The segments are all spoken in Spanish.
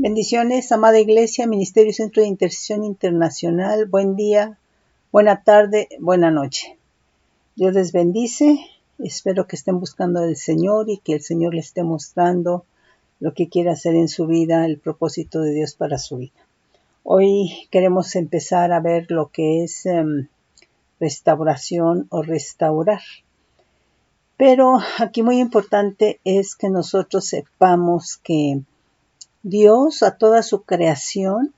Bendiciones, amada Iglesia, Ministerio Centro de Intercesión Internacional. Buen día, buena tarde, buena noche. Dios les bendice. Espero que estén buscando al Señor y que el Señor les esté mostrando lo que quiere hacer en su vida, el propósito de Dios para su vida. Hoy queremos empezar a ver lo que es restauración o restaurar. Pero aquí muy importante es que nosotros sepamos que Dios a toda su creación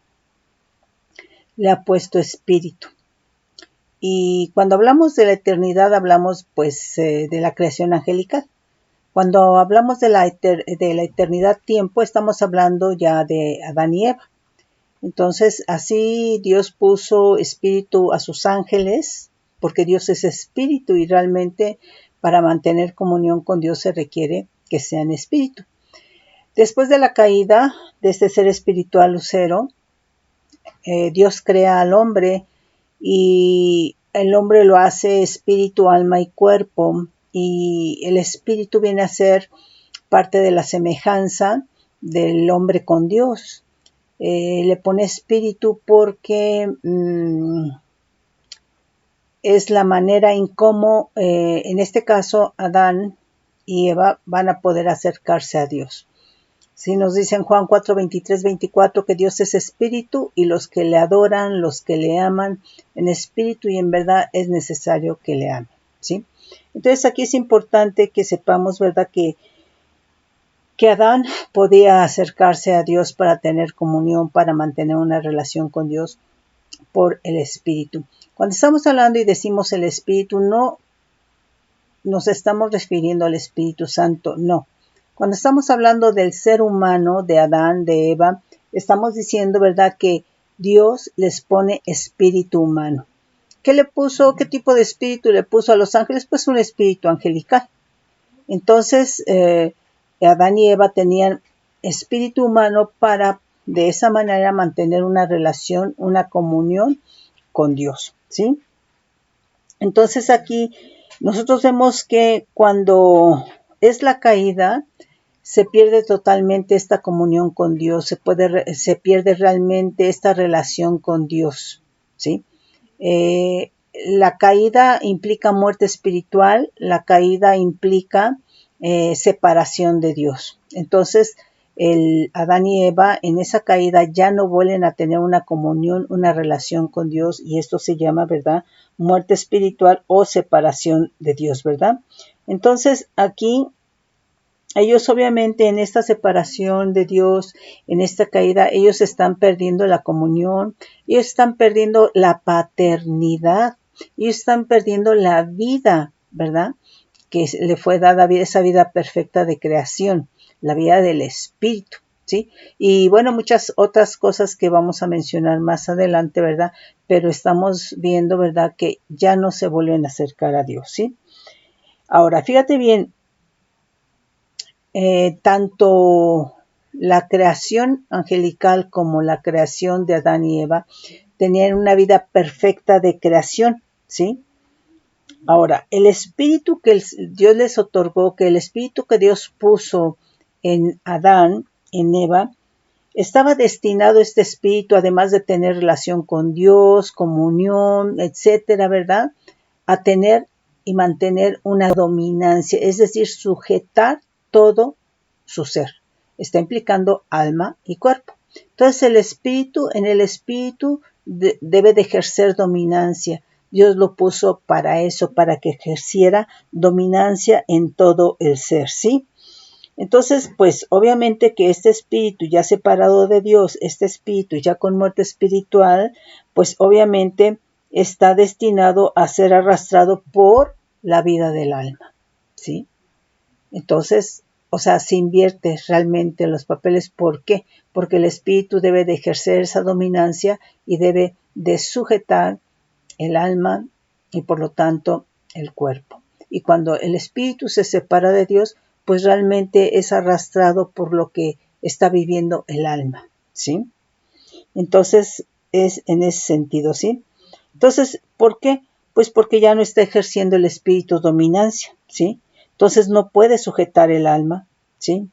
le ha puesto espíritu. Y cuando hablamos de la eternidad hablamos de la creación angelical. Cuando hablamos de la eternidad tiempo estamos hablando ya de Adán y Eva. Entonces así Dios puso espíritu a sus ángeles, porque Dios es espíritu y realmente para mantener comunión con Dios se requiere que sean espíritu. Después de la caída de este ser espiritual lucero, Dios crea al hombre y el hombre lo hace espíritu, alma y cuerpo, y el espíritu viene a ser parte de la semejanza del hombre con Dios. Le pone espíritu porque es la manera en cómo, en este caso, Adán y Eva van a poder acercarse a Dios. Sí, nos dice en Juan 4, 23, 24 que Dios es espíritu y los que le adoran, los que le aman en espíritu y en verdad es necesario que le amen. ¿Sí? Entonces aquí es importante que sepamos, ¿verdad? Que Adán podía acercarse a Dios para tener comunión, para mantener una relación con Dios por el espíritu. Cuando estamos hablando y decimos el espíritu, no nos estamos refiriendo al Espíritu Santo, no. Cuando estamos hablando del ser humano, de Adán, de Eva, estamos diciendo, ¿verdad?, que Dios les pone espíritu humano. ¿Qué le puso? ¿Qué tipo de espíritu le puso a los ángeles? Pues un espíritu angelical. Entonces, Adán y Eva tenían espíritu humano para, de esa manera, mantener una relación, una comunión con Dios, ¿sí? Entonces aquí nosotros vemos que cuando es la caída, se pierde totalmente esta comunión con Dios, se pierde realmente esta relación con Dios, ¿sí? La caída implica muerte espiritual, la caída implica separación de Dios. Entonces, Adán y Eva en esa caída ya no vuelven a tener una comunión, una relación con Dios, y esto se llama, ¿verdad?, muerte espiritual o separación de Dios, ¿verdad? Entonces, aquí ellos obviamente en esta separación de Dios, en esta caída, ellos están perdiendo la comunión, ellos están perdiendo la paternidad, ellos están perdiendo la vida, ¿verdad?, que le fue dada esa vida perfecta de creación, la vida del Espíritu, ¿sí? Y bueno, muchas otras cosas que vamos a mencionar más adelante, ¿verdad? Pero estamos viendo, ¿verdad?, que ya no se vuelven a acercar a Dios, ¿sí? Ahora, fíjate bien, tanto la creación angelical como la creación de Adán y Eva tenían una vida perfecta de creación, ¿sí? Ahora, el espíritu que Dios les otorgó, que el espíritu que Dios puso en Adán, en Eva, estaba destinado este espíritu, además de tener relación con Dios, comunión, etcétera, ¿verdad?, a tener y mantener una dominancia, es decir, sujetar todo su ser. Está implicando alma y cuerpo. Entonces en el espíritu debe de ejercer dominancia. Dios lo puso para eso, para que ejerciera dominancia en todo el ser, ¿sí? Entonces, pues obviamente que este espíritu ya separado de Dios, este espíritu ya con muerte espiritual, pues obviamente está destinado a ser arrastrado por la vida del alma, ¿sí? Entonces, o sea, se invierte realmente los papeles. ¿Por qué? Porque el espíritu debe de ejercer esa dominancia y debe de sujetar el alma y por lo tanto el cuerpo. Y cuando el espíritu se separa de Dios, pues realmente es arrastrado por lo que está viviendo el alma, ¿sí? Entonces es en ese sentido, ¿sí? Entonces, ¿por qué? Pues porque ya no está ejerciendo el espíritu dominancia, ¿sí? Entonces no puede sujetar el alma, ¿sí?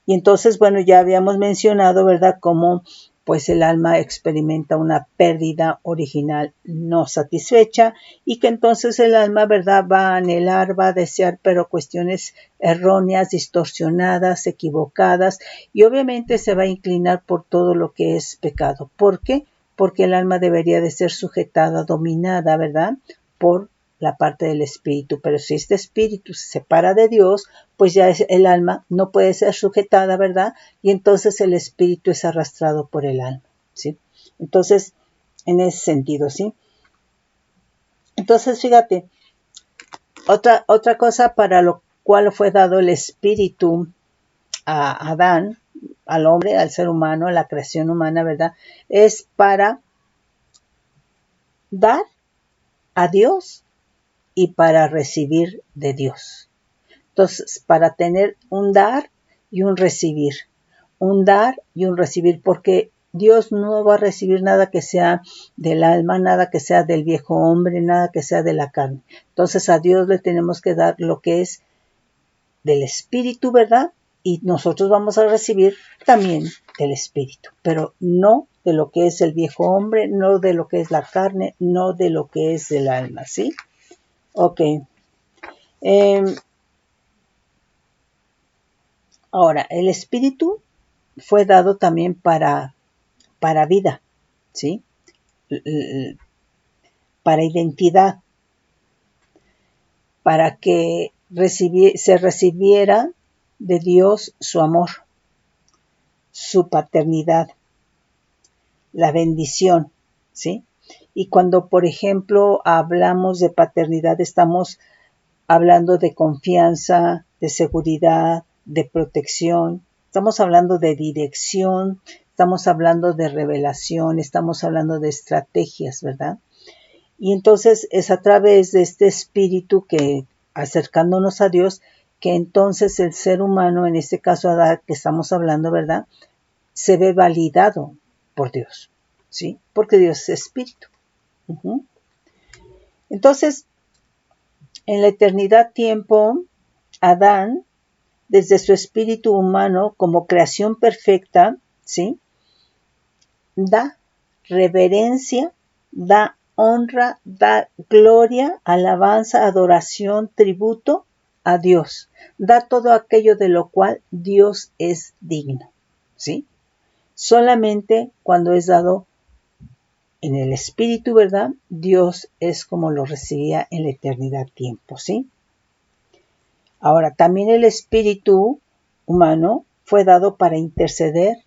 Y entonces, bueno, ya habíamos mencionado, ¿verdad?, cómo pues el alma experimenta una pérdida original no satisfecha y que entonces el alma, ¿verdad?, va a anhelar, va a desear, pero cuestiones erróneas, distorsionadas, equivocadas, y obviamente se va a inclinar por todo lo que es pecado. ¿Por qué? Porque el alma debería de ser sujetada, dominada, ¿verdad?, por la parte del espíritu, pero si este espíritu se separa de Dios, pues ya el alma no puede ser sujetada, ¿verdad? Y entonces el espíritu es arrastrado por el alma, ¿sí? Entonces, en ese sentido, ¿sí? Entonces, fíjate, otra cosa para lo cual fue dado el espíritu a Adán, al hombre, al ser humano, a la creación humana, ¿verdad?, es para dar a Dios y para recibir de Dios. Entonces, para tener un dar y un recibir, porque Dios no va a recibir nada que sea del alma, nada que sea del viejo hombre, nada que sea de la carne. Entonces, a Dios le tenemos que dar lo que es del espíritu, ¿verdad? Y nosotros vamos a recibir también del espíritu, pero no de lo que es el viejo hombre, no de lo que es la carne, no de lo que es el alma, ¿sí? Ok. Ahora, el espíritu fue dado también para vida, ¿sí? Para identidad, para que se recibiera de Dios su amor, su paternidad, la bendición, ¿sí? Y cuando, por ejemplo, hablamos de paternidad, estamos hablando de confianza, de seguridad, de protección, estamos hablando de dirección, estamos hablando de revelación, estamos hablando de estrategias, ¿verdad? Y entonces es a través de este espíritu que, acercándonos a Dios, que entonces el ser humano, en este caso Adán, que estamos hablando, ¿verdad?, se ve validado por Dios, ¿sí? Porque Dios es espíritu. Uh-huh. Entonces, en la eternidad tiempo, Adán, desde su espíritu humano como creación perfecta, ¿sí?, da reverencia, da honra, da gloria, alabanza, adoración, tributo a Dios. Da todo aquello de lo cual Dios es digno, ¿sí? Solamente cuando es dado en el espíritu, ¿verdad?, Dios es como lo recibía en la eternidad tiempo, ¿sí? Ahora, también el espíritu humano fue dado para interceder,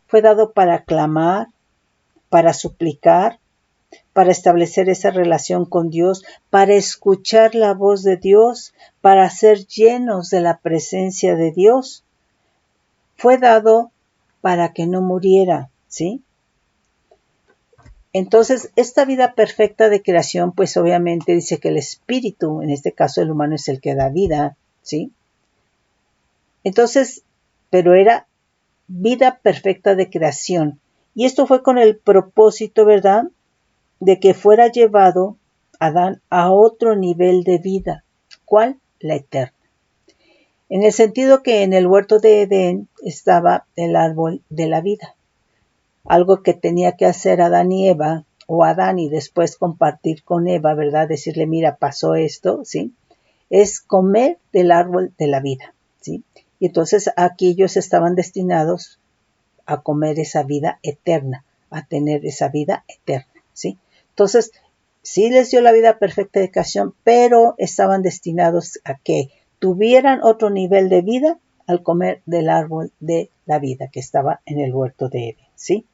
fue dado para clamar, para suplicar, para establecer esa relación con Dios, para escuchar la voz de Dios, para ser llenos de la presencia de Dios. Fue dado para que no muriera, ¿sí? Entonces, esta vida perfecta de creación, pues obviamente dice que el espíritu, en este caso el humano, es el que da vida, ¿sí? Entonces, pero era vida perfecta de creación. Y esto fue con el propósito, ¿verdad?, de que fuera llevado Adán a otro nivel de vida. ¿Cuál? La eterna. En el sentido que en el huerto de Edén estaba el árbol de la vida. Algo que tenía que hacer Adán y Eva, o Adán y después compartir con Eva, ¿verdad? Decirle, mira, pasó esto, ¿sí? Es comer del árbol de la vida, ¿sí? Y entonces aquí ellos estaban destinados a comer esa vida eterna, a tener esa vida eterna, ¿sí? Entonces, sí les dio la vida perfecta de creación, pero estaban destinados a que tuvieran otro nivel de vida al comer del árbol de la vida que estaba en el huerto de Edén, ¿sí?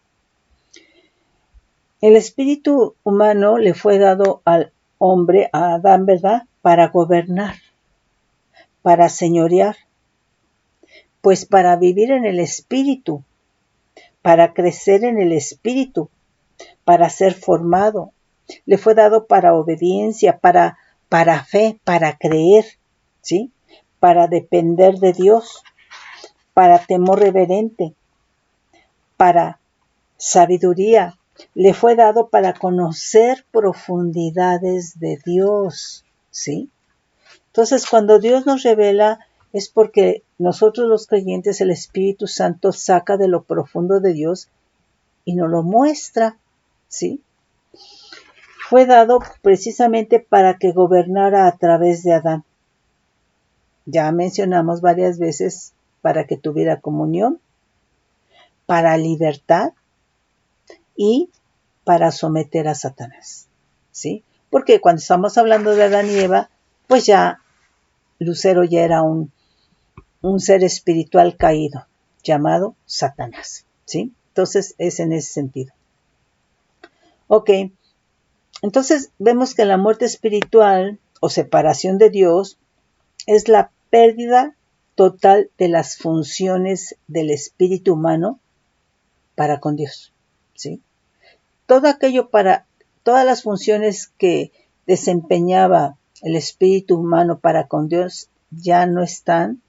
El espíritu humano le fue dado al hombre, a Adán, ¿verdad?, para gobernar, para señorear, pues para vivir en el espíritu, para crecer en el espíritu, para ser formado. Le fue dado para obediencia, para fe, para creer, ¿sí? Para depender de Dios, para temor reverente, para sabiduría. Le fue dado para conocer profundidades de Dios, ¿sí? Entonces, cuando Dios nos revela es porque nosotros los creyentes, el Espíritu Santo saca de lo profundo de Dios y nos lo muestra, ¿sí? Fue dado precisamente para que gobernara a través de Adán. Ya mencionamos varias veces para que tuviera comunión, para libertad y para someter a Satanás, ¿sí? Porque cuando estamos hablando de Adán y Eva, pues ya Lucero ya era un ser espiritual caído, llamado Satanás, ¿sí? Entonces es en ese sentido. Ok, entonces vemos que la muerte espiritual o separación de Dios es la pérdida total de las funciones del espíritu humano para con Dios, ¿sí? Todo aquello todas las funciones que desempeñaba el espíritu humano para con Dios ya no están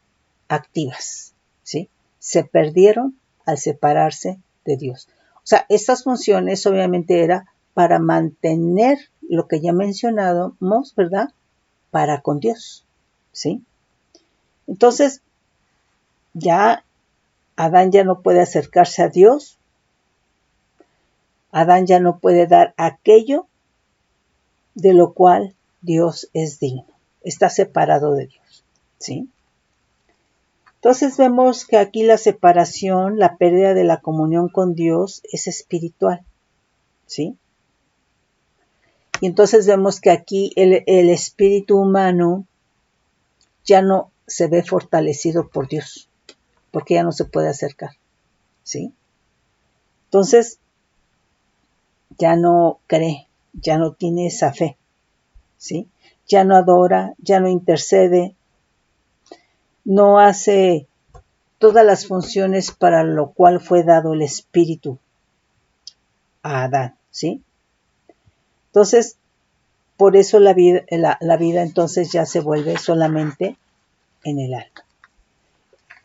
activas, ¿sí? Se perdieron al separarse de Dios. O sea, estas funciones obviamente era para mantener lo que ya mencionábamos, ¿verdad? Para con Dios, ¿sí? Entonces, ya Adán ya no puede acercarse a Dios. Adán ya no puede dar aquello de lo cual Dios es digno. Está separado de Dios, ¿sí? Entonces vemos que aquí la separación, la pérdida de la comunión con Dios es espiritual, ¿sí? Y entonces vemos que aquí el espíritu humano ya no se ve fortalecido por Dios, porque ya no se puede acercar, ¿sí? Entonces ya no cree, ya no tiene esa fe, ¿sí? Ya no adora, ya no intercede, no hace todas las funciones para lo cual fue dado el espíritu a Adán, ¿sí? Entonces, por eso la vida entonces ya se vuelve solamente en el alma.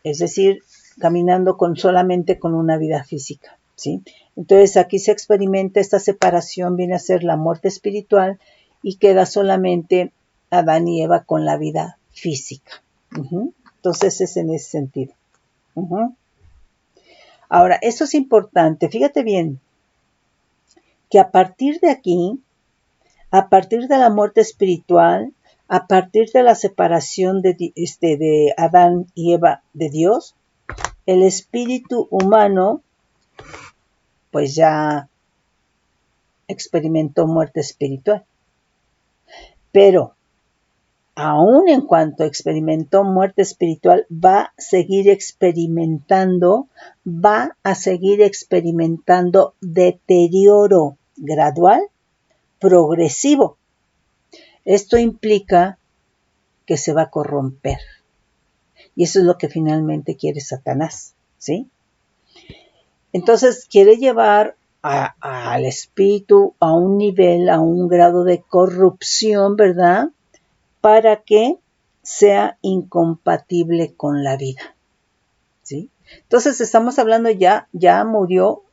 Es decir, caminando solamente con una vida física, ¿sí? Entonces aquí se experimenta esta separación, viene a ser la muerte espiritual y queda solamente Adán y Eva con la vida física. Entonces es en ese sentido. Ahora, esto es importante, fíjate bien, que a partir de aquí, a partir de la muerte espiritual, a partir de la separación de Adán y Eva de Dios, el espíritu humano pues ya experimentó muerte espiritual. Pero aún en cuanto experimentó muerte espiritual, va a seguir experimentando deterioro gradual, progresivo. Esto implica que se va a corromper. Y eso es lo que finalmente quiere Satanás, ¿sí? Entonces quiere llevar al espíritu a un nivel, a un grado de corrupción, ¿verdad? Para que sea incompatible con la vida, ¿sí? Entonces estamos hablando ya murió,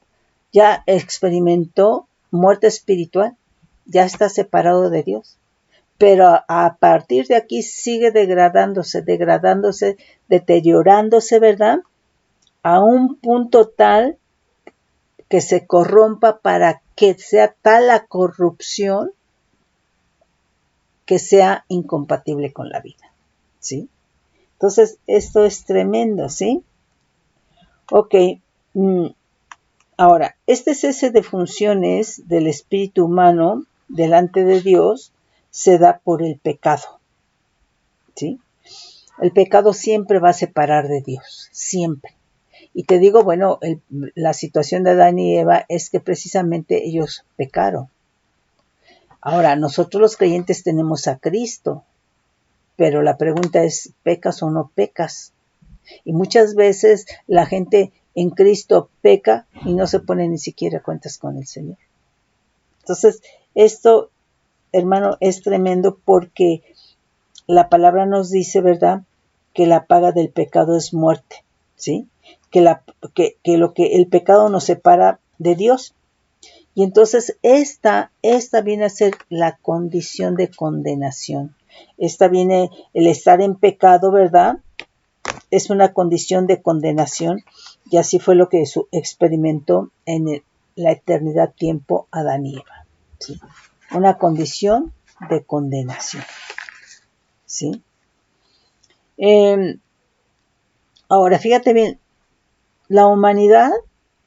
ya experimentó muerte espiritual, ya está separado de Dios. Pero a partir de aquí sigue degradándose, deteriorándose, ¿verdad? A un punto tal que se corrompa para que sea tal la corrupción que sea incompatible con la vida, ¿sí? Entonces, esto es tremendo, ¿sí? Ok, ahora, este cese de funciones del espíritu humano delante de Dios se da por el pecado, ¿sí? El pecado siempre va a separar de Dios, siempre. Y te digo, bueno, la situación de Adán y Eva es que precisamente ellos pecaron. Ahora, nosotros los creyentes tenemos a Cristo, pero la pregunta es, ¿pecas o no pecas? Y muchas veces la gente en Cristo peca y no se pone ni siquiera cuentas con el Señor. Entonces, esto, hermano, es tremendo porque la palabra nos dice, ¿verdad?, que la paga del pecado es muerte, ¿sí? Que el pecado nos separa de Dios. Y entonces esta viene a ser la condición de condenación. Esta viene el estar en pecado, ¿verdad? es una condición de condenación, y así fue lo que experimentó en la eternidad tiempo Adán y Eva. ¿Sí? Una condición de condenación. ¿Sí? Ahora, fíjate bien, la humanidad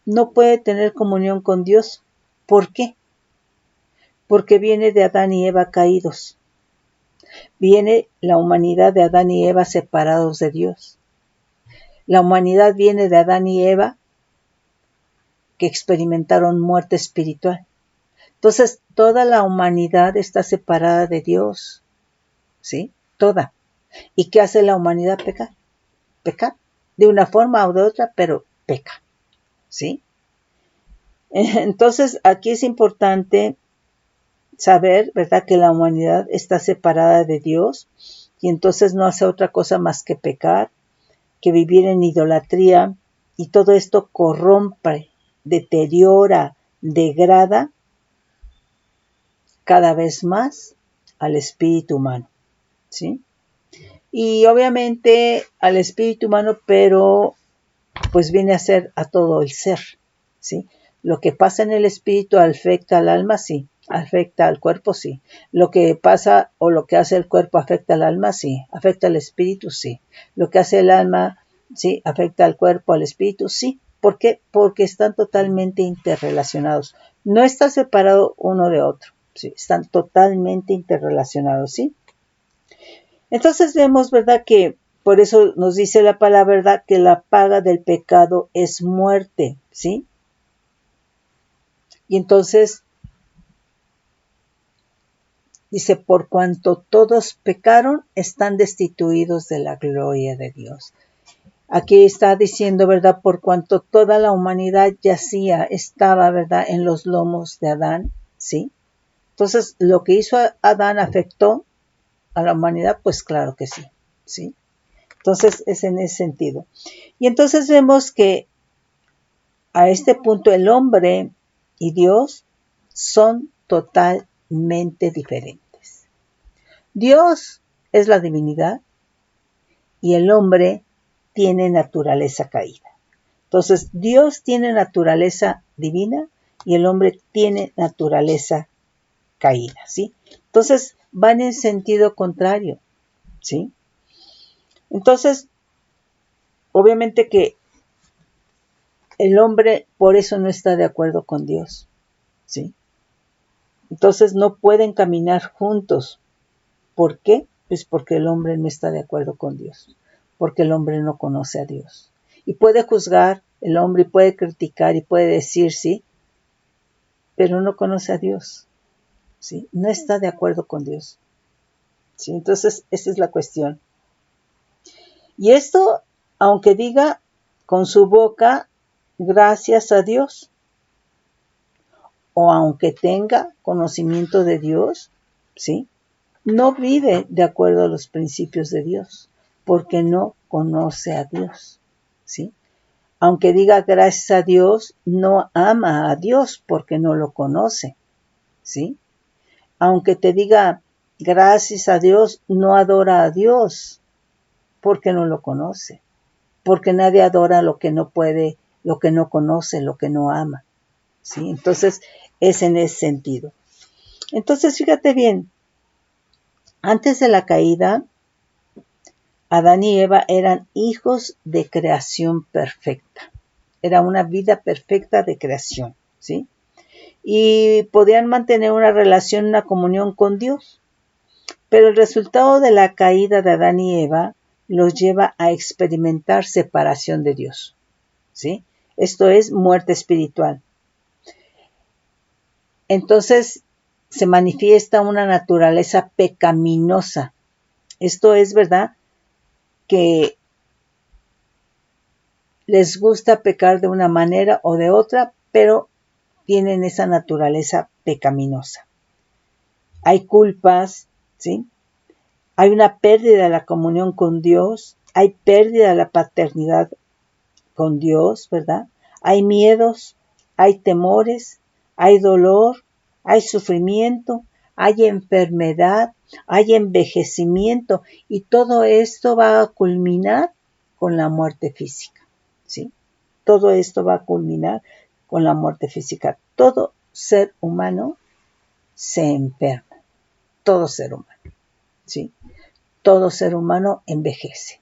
no puede tener comunión con Dios. ¿Por qué? Porque viene de Adán y Eva caídos. Viene la humanidad de Adán y Eva separados de Dios. La humanidad viene de Adán y Eva que experimentaron muerte espiritual. Entonces, toda la humanidad está separada de Dios. ¿Sí? Toda. ¿Y qué hace la humanidad? Pecar. Pecar. De una forma o de otra, pero peca. ¿Sí? Entonces, aquí es importante saber, ¿verdad?, que la humanidad está separada de Dios y entonces no hace otra cosa más que pecar, que vivir en idolatría, y todo esto corrompe, deteriora, degrada cada vez más al espíritu humano, ¿sí? Y obviamente al espíritu humano, pero pues viene a ser a todo el ser, ¿sí? Lo que pasa en el espíritu afecta al alma, sí. Afecta al cuerpo, sí. Lo que pasa o lo que hace el cuerpo afecta al alma, sí. Afecta al espíritu, sí. Lo que hace el alma, sí. Afecta al cuerpo, al espíritu, sí. ¿Por qué? Porque están totalmente interrelacionados. No está separado uno de otro, sí. Están totalmente interrelacionados, sí. Entonces vemos, ¿verdad?, que por eso nos dice la palabra, ¿verdad?, que la paga del pecado es muerte, ¿sí? Y entonces dice, por cuanto todos pecaron, están destituidos de la gloria de Dios. Aquí está diciendo, ¿verdad?, por cuanto toda la humanidad yacía, estaba, ¿verdad?, en los lomos de Adán, ¿sí? Entonces, lo que hizo Adán afectó a la humanidad, pues claro que sí, ¿sí? Entonces, es en ese sentido. Y entonces vemos que a este punto el hombre y Dios son totalmente diferentes. Dios es la divinidad y el hombre tiene naturaleza caída. Entonces, Dios tiene naturaleza divina y el hombre tiene naturaleza caída, ¿sí? Entonces, van en sentido contrario, ¿sí? Entonces, obviamente que el hombre por eso no está de acuerdo con Dios, ¿sí? Entonces no pueden caminar juntos. ¿Por qué? Pues porque el hombre no está de acuerdo con Dios, porque el hombre no conoce a Dios. Y puede juzgar el hombre y puede criticar y puede decir sí, pero no conoce a Dios, ¿sí? No está de acuerdo con Dios, ¿sí? Entonces esa es la cuestión. Y esto, aunque diga con su boca, gracias a Dios, o aunque tenga conocimiento de Dios, ¿sí?, no vive de acuerdo a los principios de Dios, porque no conoce a Dios, ¿sí? Aunque diga gracias a Dios, no ama a Dios porque no lo conoce, ¿sí? Aunque te diga gracias a Dios, no adora a Dios porque no lo conoce, porque nadie adora lo que no puede, lo que no conoce, lo que no ama, ¿sí? Entonces, es en ese sentido. Entonces, fíjate bien, antes de la caída, Adán y Eva eran hijos de creación perfecta. Era una vida perfecta de creación, ¿sí? Y podían mantener una relación, una comunión con Dios. Pero el resultado de la caída de Adán y Eva los lleva a experimentar separación de Dios, ¿sí? Esto es muerte espiritual. Entonces se manifiesta una naturaleza pecaminosa. Esto es, ¿verdad?, que les gusta pecar de una manera o de otra, pero tienen esa naturaleza pecaminosa. Hay culpas, ¿sí? Hay una pérdida de la comunión con Dios, hay pérdida de la paternidad con Dios, ¿verdad? Hay miedos, hay temores, hay dolor, hay sufrimiento, hay enfermedad, hay envejecimiento, y todo esto va a culminar con la muerte física, ¿sí? Todo esto va a culminar con la muerte física. Todo ser humano se enferma, todo ser humano, ¿sí? Todo ser humano envejece,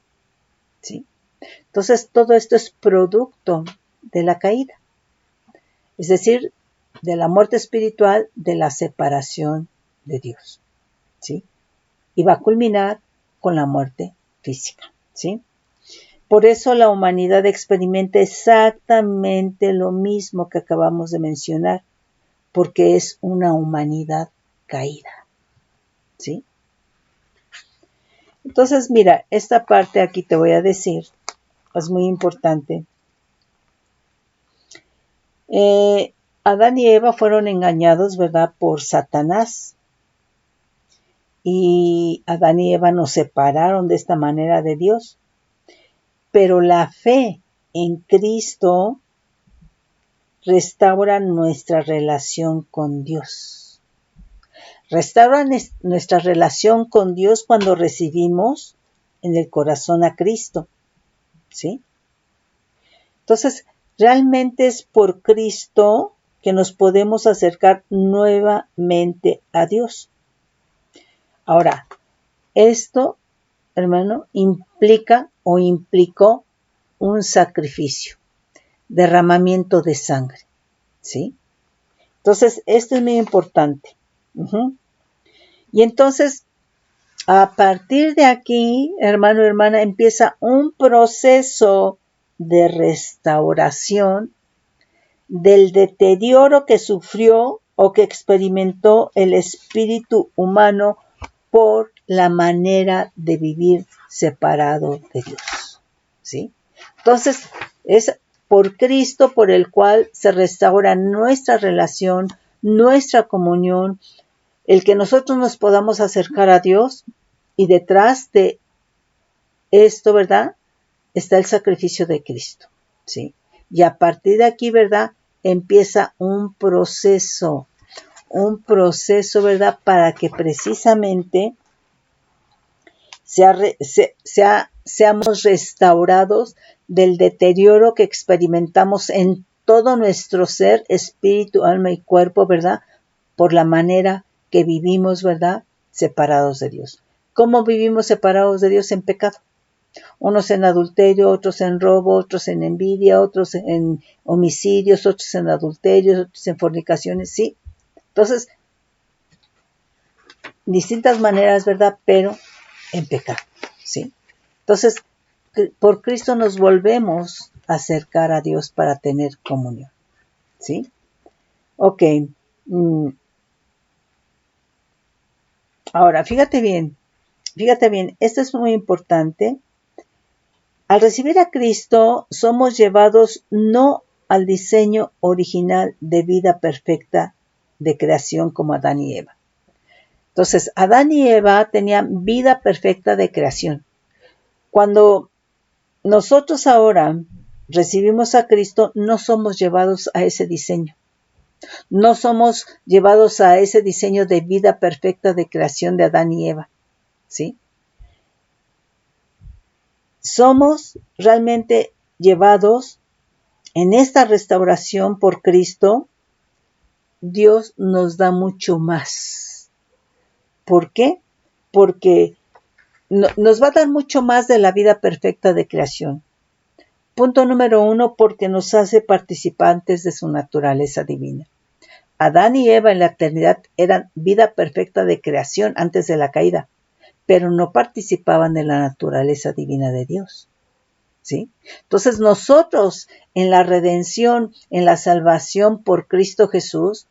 ¿sí? Entonces, todo esto es producto de la caída, es decir, de la muerte espiritual, de la separación de Dios, ¿sí? Y va a culminar con la muerte física, ¿sí? Por eso la humanidad experimenta exactamente lo mismo que acabamos de mencionar, porque es una humanidad caída, ¿sí? Entonces, mira, esta parte aquí te voy a decir, es muy importante. Adán y Eva fueron engañados, ¿verdad?, por Satanás. Y Adán y Eva nos separaron de esta manera de Dios. Pero la fe en Cristo restaura nuestra relación con Dios. Restaura nuestra relación con Dios cuando recibimos en el corazón a Cristo, ¿sí? Entonces, realmente es por Cristo que nos podemos acercar nuevamente a Dios. Ahora, esto, hermano, implica o implicó un sacrificio, derramamiento de sangre, ¿sí? Entonces, esto es muy importante. Y entonces, a partir de aquí, hermano, hermana, empieza un proceso de restauración del deterioro que sufrió o que experimentó el espíritu humano por la manera de vivir separado de Dios, ¿sí? Entonces, es por Cristo por el cual se restaura nuestra relación, nuestra comunión, el que nosotros nos podamos acercar a Dios, y detrás de esto, ¿verdad?, está el sacrificio de Cristo, ¿sí? Y a partir de aquí, ¿verdad?, empieza un proceso, ¿verdad?, para que precisamente seamos restaurados del deterioro que experimentamos en todo nuestro ser, espíritu, alma y cuerpo, ¿verdad?, por la manera que vivimos, ¿verdad?, separados de Dios. ¿Cómo vivimos separados de Dios? En pecado. Unos en adulterio, otros en robo, otros en envidia, otros en homicidios, otros en adulterios, otros en fornicaciones, ¿sí? Entonces, distintas maneras, ¿verdad?, pero en pecado, ¿sí? Entonces, por Cristo nos volvemos a acercar a Dios para tener comunión, ¿sí? Ok. Ahora, fíjate bien, esto es muy importante. Al recibir a Cristo, somos llevados no al diseño original de vida perfecta de creación como Adán y Eva. Entonces, Adán y Eva tenían vida perfecta de creación. Cuando nosotros ahora recibimos a Cristo, no somos llevados a ese diseño. No somos llevados a ese diseño de vida perfecta de creación de Adán y Eva, ¿sí? Somos realmente llevados en esta restauración por Cristo. Dios nos da mucho más. ¿Por qué? Porque nos va a dar mucho más de la vida perfecta de creación. Punto número 1, porque nos hace participantes de su naturaleza divina. Adán y Eva en la eternidad eran vida perfecta de creación antes de la caída, pero no participaban de la naturaleza divina de Dios, ¿sí? Entonces nosotros en la redención, en la salvación por Cristo Jesús,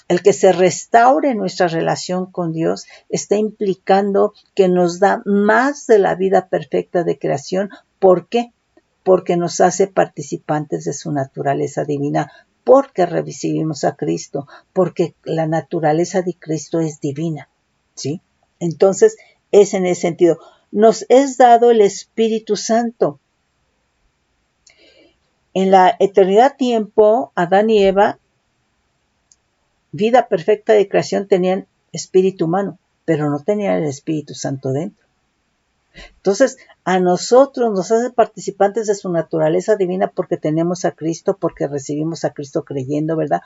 el que se restaure nuestra relación con Dios está implicando que nos da más de la vida perfecta de creación. ¿Por qué? Porque nos hace participantes de su naturaleza divina, porque recibimos a Cristo, porque la naturaleza de Cristo es divina, ¿sí? Entonces, es en ese sentido. Nos es dado el Espíritu Santo. En la eternidad tiempo, Adán y Eva, vida perfecta de creación, tenían espíritu humano, pero no tenían el Espíritu Santo dentro. Entonces, a nosotros nos hace participantes de su naturaleza divina porque tenemos a Cristo, porque recibimos a Cristo creyendo, ¿verdad?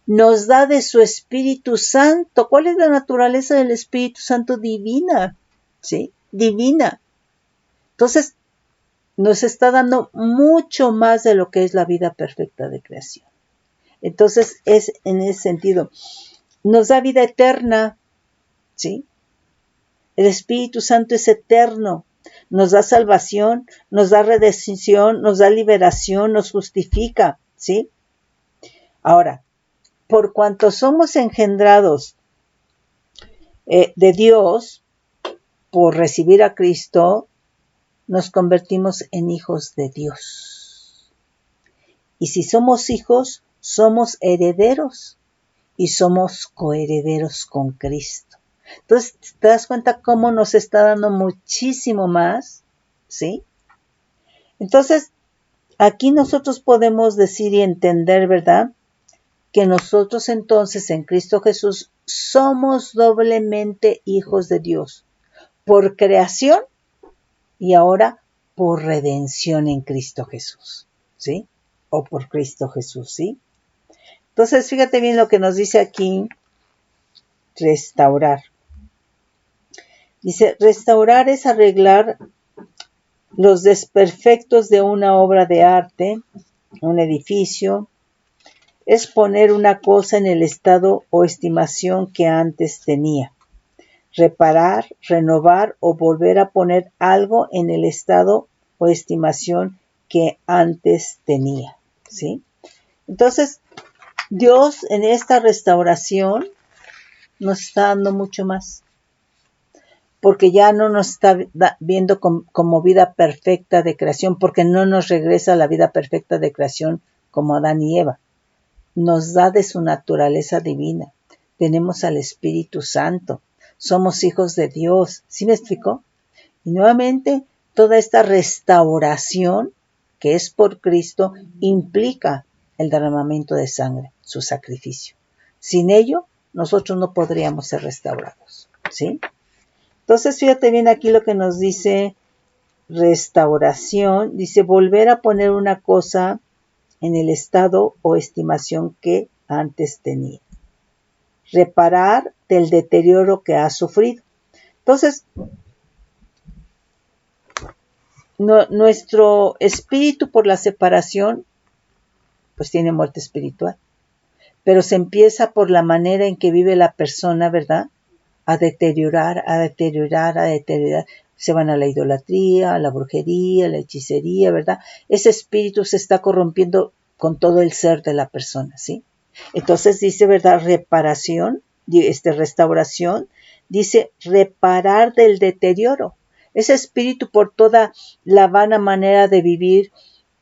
Nos da de su Espíritu Santo. ¿Cuál es la naturaleza del Espíritu Santo? Divina, ¿sí? Divina. Entonces, nos está dando mucho más de lo que es la vida perfecta de creación. Entonces, es en ese sentido. Nos da vida eterna, ¿sí? El Espíritu Santo es eterno. Nos da salvación, nos da redención, nos da liberación, nos justifica, ¿sí? Ahora, por cuanto somos engendrados de Dios, por recibir a Cristo, nos convertimos en hijos de Dios. Y si somos hijos, somos herederos y somos coherederos con Cristo. Entonces, ¿te das cuenta cómo nos está dando muchísimo más? ¿Sí? Entonces, aquí nosotros podemos decir y entender, ¿verdad? Que nosotros entonces en Cristo Jesús somos doblemente hijos de Dios, por creación y ahora por redención en Cristo Jesús, ¿sí? O por Cristo Jesús, ¿sí? Entonces, fíjate bien lo que nos dice aquí, restaurar. Dice, restaurar es arreglar los desperfectos de una obra de arte, un edificio, es poner una cosa en el estado o estimación que antes tenía. Reparar, renovar o volver a poner algo en el estado o estimación que antes tenía, ¿sí? Entonces, Dios en esta restauración nos está dando mucho más, porque ya no nos está viendo como vida perfecta de creación, porque no nos regresa la vida perfecta de creación como Adán y Eva. Nos da de su naturaleza divina. Tenemos al Espíritu Santo. Somos hijos de Dios. ¿Sí me explicó? Y nuevamente, toda esta restauración que es por Cristo implica el derramamiento de sangre, su sacrificio. Sin ello, nosotros no podríamos ser restaurados. ¿Sí? Entonces, fíjate bien aquí lo que nos dice restauración. Dice, volver a poner una cosa en el estado o estimación que antes tenía. Reparar del deterioro que ha sufrido. Entonces, nuestro espíritu por la separación, pues tiene muerte espiritual. Pero se empieza por la manera en que vive la persona, ¿verdad? A deteriorar, a deteriorar, a deteriorar. Se van a la idolatría, a la brujería, a la hechicería, ¿verdad? Ese espíritu se está corrompiendo con todo el ser de la persona, ¿sí? Entonces dice, ¿verdad? Reparación, restauración, dice reparar del deterioro. Ese espíritu por toda la vana manera de vivir,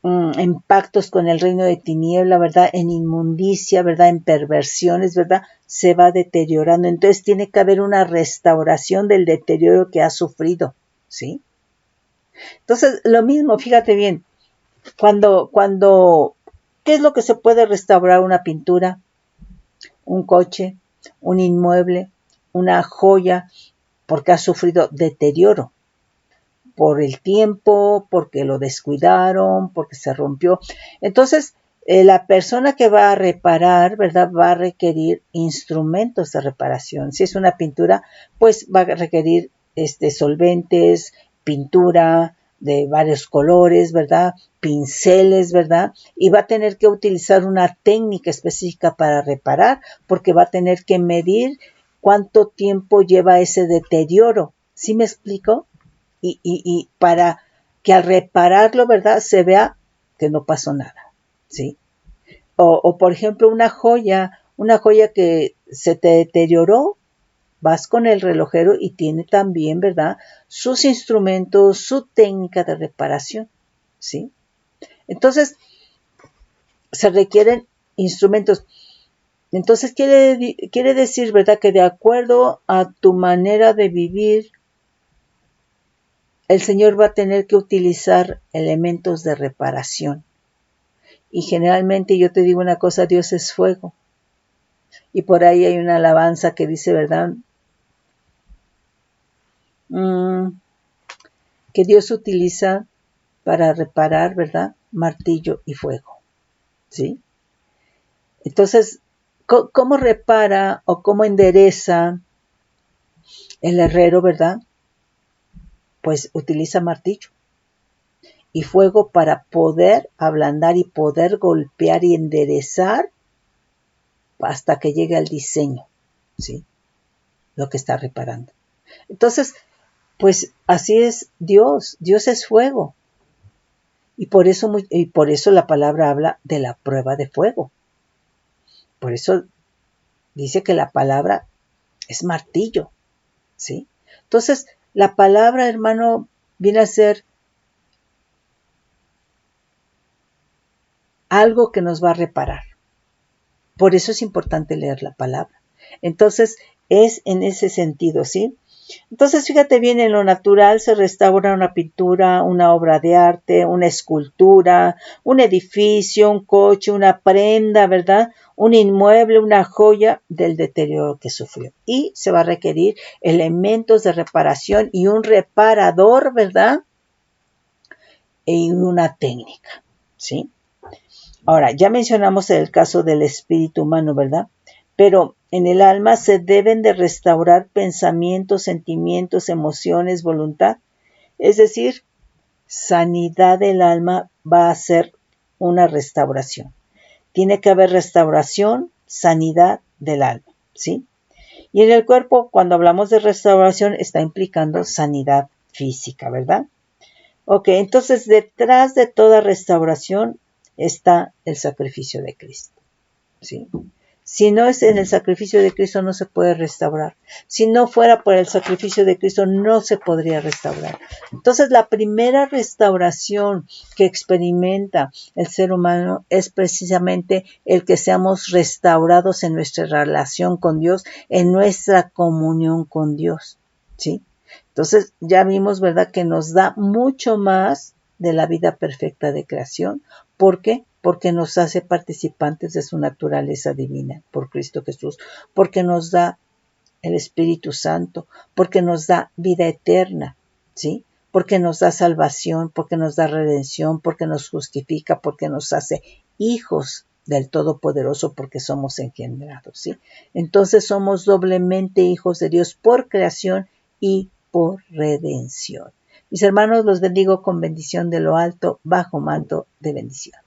en pactos con el reino de tiniebla, ¿verdad? En inmundicia, ¿verdad? En perversiones, ¿verdad? Se va deteriorando. Entonces tiene que haber una restauración del deterioro que ha sufrido, ¿sí? Entonces, lo mismo, fíjate bien, ¿qué es lo que se puede restaurar? Una pintura, un coche, un inmueble, una joya, porque ha sufrido deterioro por el tiempo, porque lo descuidaron, porque se rompió. Entonces, la persona que va a reparar, ¿verdad? Va a requerir instrumentos de reparación. Si es una pintura, pues va a requerir solventes, pintura de varios colores, ¿verdad? Pinceles, ¿verdad? Y va a tener que utilizar una técnica específica para reparar, porque va a tener que medir cuánto tiempo lleva ese deterioro. ¿Sí me explico? Y para que al repararlo, ¿verdad? Se vea que no pasó nada, ¿sí? O por ejemplo, una joya que se te deterioró, vas con el relojero y tiene también, ¿verdad? Sus instrumentos, su técnica de reparación, ¿sí? Entonces, se requieren instrumentos. Entonces, quiere decir, ¿verdad? Que de acuerdo a tu manera de vivir, el Señor va a tener que utilizar elementos de reparación. Y generalmente yo te digo una cosa, Dios es fuego. Y por ahí hay una alabanza que dice, ¿verdad? que Dios utiliza para reparar, ¿verdad? Martillo y fuego, ¿sí? Entonces, ¿cómo repara o cómo endereza el herrero, ¿verdad? Pues utiliza martillo y fuego para poder ablandar y poder golpear y enderezar hasta que llegue al diseño, ¿sí? Lo que está reparando. Entonces, pues así es Dios. Dios es fuego. Y por eso la palabra habla de la prueba de fuego. Por eso dice que la palabra es martillo, ¿sí? Entonces, la palabra, hermano, viene a ser algo que nos va a reparar. Por eso es importante leer la palabra. Entonces, es en ese sentido, ¿sí? Entonces, fíjate bien, en lo natural se restaura una pintura, una obra de arte, una escultura, un edificio, un coche, una prenda, ¿verdad? Un inmueble, una joya del deterioro que sufrió. Y se va a requerir elementos de reparación y un reparador, ¿verdad? Y una técnica, ¿sí? Ahora, ya mencionamos el caso del espíritu humano, ¿verdad? Pero en el alma se deben de restaurar pensamientos, sentimientos, emociones, voluntad. Es decir, sanidad del alma va a ser una restauración. Tiene que haber restauración, sanidad del alma, ¿sí? Y en el cuerpo, cuando hablamos de restauración, está implicando sanidad física, ¿verdad? Ok, entonces detrás de toda restauración está el sacrificio de Cristo, ¿sí? Si no es en el sacrificio de Cristo, no se puede restaurar. Si no fuera por el sacrificio de Cristo, no se podría restaurar. Entonces, la primera restauración que experimenta el ser humano es precisamente el que seamos restaurados en nuestra relación con Dios, en nuestra comunión con Dios, ¿sí? Entonces, ya vimos, ¿verdad?, que nos da mucho más de la vida perfecta de creación. ¿Por qué? Porque nos hace participantes de su naturaleza divina por Cristo Jesús, porque nos da el Espíritu Santo, porque nos da vida eterna, ¿sí? Porque nos da salvación, porque nos da redención, porque nos justifica, porque nos hace hijos del Todopoderoso, porque somos engendrados, ¿sí? Entonces somos doblemente hijos de Dios por creación y por redención. Mis hermanos, los bendigo con bendición de lo alto, bajo manto de bendición.